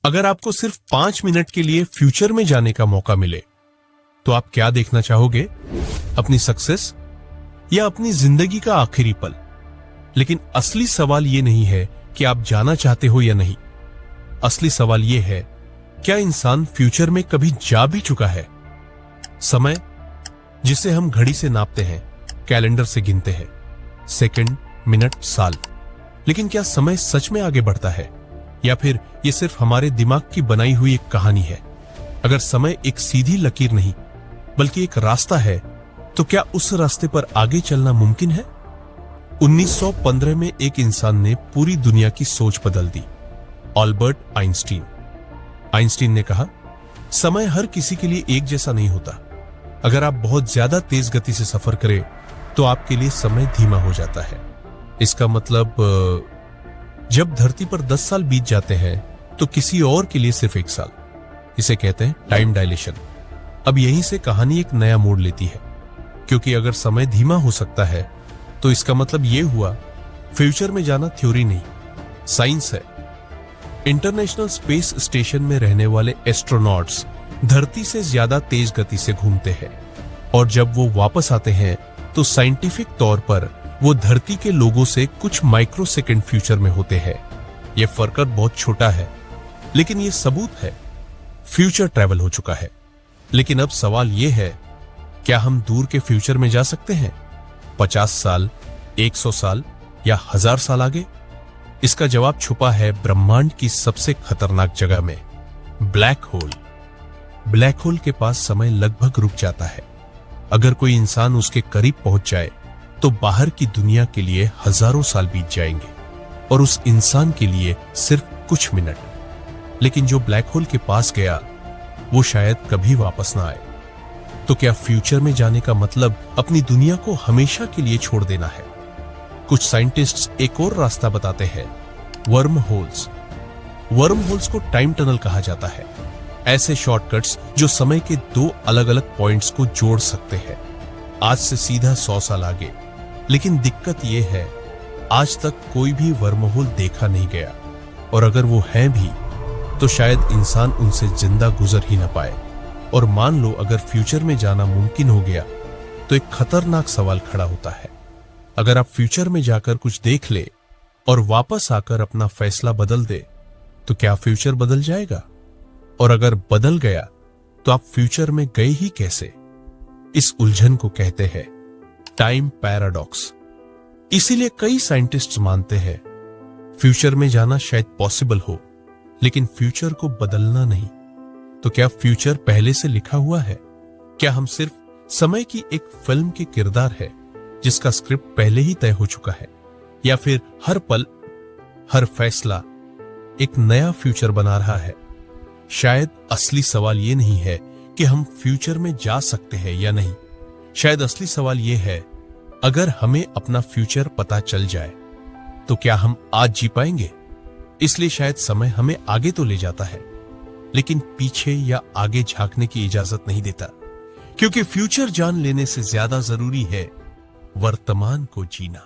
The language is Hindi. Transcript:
अगर आपको सिर्फ 5 मिनट के लिए फ्यूचर में जाने का मौका मिले तो आप क्या देखना चाहोगे? अपनी सक्सेस या अपनी जिंदगी का आखिरी पल? लेकिन असली सवाल यह नहीं है कि आप जाना चाहते हो या नहीं। असली सवाल यह है, क्या इंसान फ्यूचर में कभी जा भी चुका है? समय, जिसे हम घड़ी से नापते हैं, कैलेंडर से गिनते हैं, सेकंड, मिनट, साल, लेकिन क्या समय सच में आगे बढ़ता है या फिर यह सिर्फ हमारे दिमाग की बनाई हुई एक कहानी है? अगर समय एक सीधी लकीर नहीं बल्कि एक रास्ता है, तो क्या उस रास्ते पर आगे चलना मुमकिन है? 1915 में एक इंसान ने पूरी दुनिया की सोच बदल दी, अल्बर्ट आइंस्टीन। आइंस्टीन ने कहा, समय हर किसी के लिए एक जैसा नहीं होता। अगर आप बहुत ज्यादा तेज गति से सफर करें तो आपके लिए समय धीमा हो जाता है। इसका मतलब जब धरती पर 10 साल बीत जाते हैं तो किसी और के लिए सिर्फ 1 साल। इसे कहते हैं टाइम डायलेशन। अब यहीं से कहानी एक नया मोड़ लेती है, क्योंकि अगर समय धीमा हो सकता है तो इसका मतलब यह हुआ फ्यूचर में जाना थ्योरी नहीं, साइंस है। इंटरनेशनल स्पेस स्टेशन में रहने वाले एस्ट्रोनॉट्स धरती से ज्यादा तेज गति से घूमते हैं और जब वो वापस आते हैं तो साइंटिफिक तौर पर वो धरती के लोगों से कुछ माइक्रो सेकंड फ्यूचर में होते हैं। यह फर्क बहुत छोटा है, लेकिन यह सबूत है फ्यूचर ट्रैवल हो चुका है। लेकिन अब सवाल यह है, क्या हम दूर के फ्यूचर में जा सकते हैं? 50 साल, 100 साल या 1000 साल आगे? इसका जवाब छुपा है ब्रह्मांड की सबसे खतरनाक जगह में, ब्लैक होल। ब्लैक होल के पास समय लगभग रुक जाता है। अगर कोई इंसान उसके करीब पहुंच जाए तो बाहर की दुनिया के लिए हजारों साल बीत जाएंगे और उस इंसान के लिए सिर्फ कुछ मिनट। लेकिन जो ब्लैक होल के पास गया वो शायद कभी वापस ना आए। तो क्या फ्यूचर में जाने का मतलब अपनी दुनिया को हमेशा के लिए छोड़ देना है? कुछ साइंटिस्ट्स एक और रास्ता बताते हैं, वर्म होल्स। वर्म होल्स को टाइम टनल कहा जाता है। ऐसे शॉर्टकट्स जो समय के 2 अलग अलग पॉइंट्स को जोड़ सकते हैं, आज से सीधा 100 साल आगे। लेकिन दिक्कत यह है, आज तक कोई भी वर्म होल देखा नहीं गया, और अगर वो है भी तो शायद इंसान उनसे जिंदा गुजर ही ना पाए। और मान लो अगर फ्यूचर में जाना मुमकिन हो गया तो एक खतरनाक सवाल खड़ा होता है। अगर आप फ्यूचर में जाकर कुछ देख ले और वापस आकर अपना फैसला बदल दे तो क्या फ्यूचर बदल जाएगा? और अगर बदल गया तो आप फ्यूचर में गए ही कैसे? इस उलझन को कहते हैं टाइम पैराडॉक्स। इसीलिए कई साइंटिस्ट्स मानते हैं फ्यूचर में जाना शायद पॉसिबल हो, लेकिन फ्यूचर को बदलना नहीं। तो क्या फ्यूचर पहले से लिखा हुआ है? क्या हम सिर्फ समय की एक फिल्म के किरदार है जिसका स्क्रिप्ट पहले ही तय हो चुका है? या फिर हर पल, हर फैसला एक नया फ्यूचर बना रहा है? शायद असली सवाल यह नहीं है कि हम फ्यूचर में जा सकते हैं या नहीं। शायद असली सवाल यह है, अगर हमें अपना फ्यूचर पता चल जाए तो क्या हम आज जी पाएंगे? इसलिए शायद समय हमें आगे तो ले जाता है, लेकिन पीछे या आगे झांकने की इजाजत नहीं देता, क्योंकि फ्यूचर जान लेने से ज्यादा जरूरी है वर्तमान को जीना।